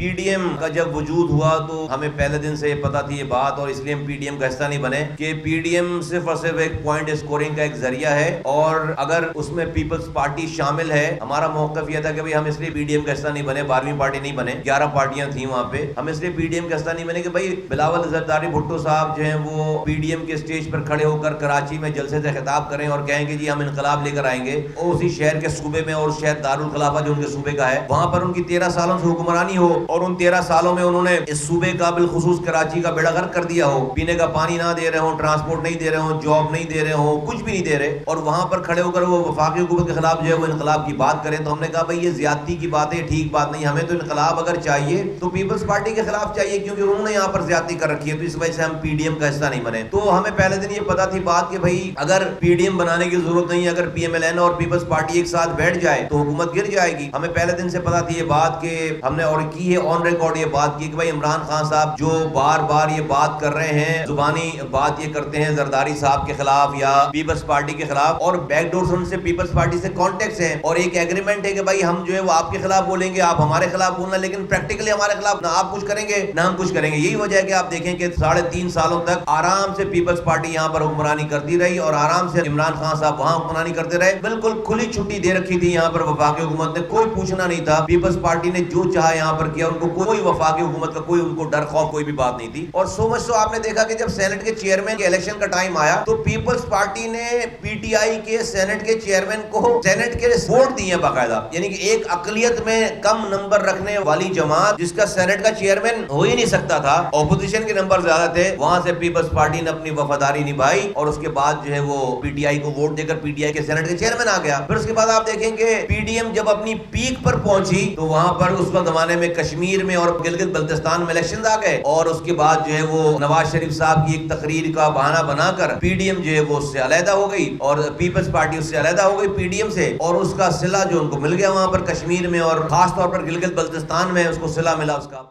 P D M کا جب وجود ہوا تو ہمیں پہلے دن سے یہ پتا تھی یہ بات، اور اس لیے ہم پی ڈی ایم کا حصہ نہیں بنے کہ پی ڈی ایم صرف اور صرف ایک پوائنٹ اسکورنگ کا ایک ذریعہ ہے، اور اگر اس میں پیپلز پارٹی شامل ہے، ہمارا موقف یہ تھا کہ بھائی ہم اس لیے پی ڈی ایم کا حصہ نہیں بنے، 12ویں پارٹی نہیں بنے، 11 پارٹیاں تھیں وہاں پہ، ہم اس لیے پی ڈی ایم کا حصہ نہیں بنے کہ بھائی بلاول زرداری بھٹو صاحب جو ہیں وہ پی ڈی ایم کے اسٹیج پر کھڑے ہو کر کراچی میں جلسے سے خطاب کریں اور کہیں کہ جی ہم انقلاب لے کر آئیں گے، اور اسی شہر کے صوبے میں، اور شہر دارالخلافہ جو ان کے صوبے کا ہے وہاں پر ان کی 13 سالوں سے حکمرانی ہو، اور ان 13 سالوں میں انہوں نے اس صوبے کا بالخصوص کراچی کا بیڑا غرق کر دیا ہو، پینے کا پانی نہ دے رہے ہوں، ٹرانسپورٹ نہیں دے رہے ہوں، جاب نہیں دے رہے ہوں، کچھ بھی نہیں دے رہے، اور وہاں پر کھڑے ہو کر وہ وفاقی حکومت کے خلاف جو ہے وہ انقلاب کی بات کریں، تو ہم نے کہا بھائی یہ زیادتی کی بات ہے، ٹھیک بات نہیں، ہمیں تو انقلاب اگر چاہیے تو پیپلز پارٹی کے خلاف چاہیے، کیونکہ انہوں نے یہاں پر زیادتی کر رکھی ہے، تو اس وجہ سے ہم پی ڈی ایم کا حصہ نہیں بنے۔ تو ہمیں پہلے دن یہ پتا تھی بات کہ بھائی اگر پی ڈی ایم بنانے کی ضرورت نہیں ہے، اگر پی ایم ایل این اور پیپلز پارٹی ایک ساتھ بیٹھ جائے تو حکومت گر جائے گی۔ ہمیں پہلے دن سے پتا تھی یہ بات کہ ہم نے اور کی ہے آن ریکارڈ یہ بات کی کہ بھائی عمران خان صاحب جو بار بار یہ بات کر رہے ہیں، زبانی بات یہ کرتے ہیں زرداری صاحب کے خلاف یا پیپلز پارٹی کے خلاف، اور بیک ڈور سے پیپلز پارٹی سے کانٹیکٹس ہیں، اور ایک ایگریمنٹ ہے کہ بھائی ہم جو ہے وہ آپ کے خلاف بولیں گے، آپ ہمارے خلاف بولنا، لیکن پریکٹیکلی ہمارے خلاف نہ آپ کچھ کریں گے نہ ہم کچھ کریں گے۔ یہی وجہ ہے کہ آپ دیکھیں کہ 3.5 سالوں تک آرام سے پیپلز پارٹی یہاں پر حکمرانی کرتی رہی، اور آرام سے عمران خان صاحب وہاں حکمرانی کرتے رہے، بالکل کھلی چھٹی دے رکھی تھی یہاں پر وفاقی حکومت نے، کوئی پوچھنا نہیں تھا، پیپلز پارٹی نے جو چاہا یہاں پر کیا، ان کو کوئی وفاقی حکومت کا کوئی ان کو ڈر خوف کوئی بھی بات نہیں تھی۔ اور سو مچ سو آپ نے دیکھا کہ جب سینٹ کے چیئرمین کے الیکشن کا ٹائم آیا تو پیپلز پارٹی نے پی ٹی آئی کے سینٹ کے چیئرمین کو سینٹ کے ووٹ دیے باقاعدہ، یعنی کہ ایک اقلیت میں کم نمبر رکھنے والی جماعت جس کا سینٹ کا چیئرمین ہو ہی نہیں سکتا تھا، اپوزیشن کے نمبر زیادہ تھے، وہاں سے پیپلز پارٹی نے اپنی وفاداری نبھائی، اور اس کے بعد جو ہے وہ پی ٹی آئی کو ووٹ دے کر پی ٹی آئی کے سینٹ کے چیئرمین آ گیا۔ پھر اس کے بعد آپ دیکھیں کہ پی ڈی ایم جب اپنی پیک پر پہنچی تو وہاں پر اس وقت زمانے میں کشمیر میں اور گلگت بلتستان میں الیکشنز آ گئے، اور اس کے بعد جو ہے وہ نواز شریف صاحب کی ایک تقریر کا بہانہ بنا کر پی ڈی ایم جو ہے وہ اس سے علیحدہ ہو گئی، اور پیپلز پارٹی اس سے علیحدہ ہو گئی پی ڈی ایم سے، اور اس کا صلہ جو ان کو مل گیا وہاں پر کشمیر میں اور خاص طور پر گلگت بلتستان میں اس کو صلہ ملا اس کا۔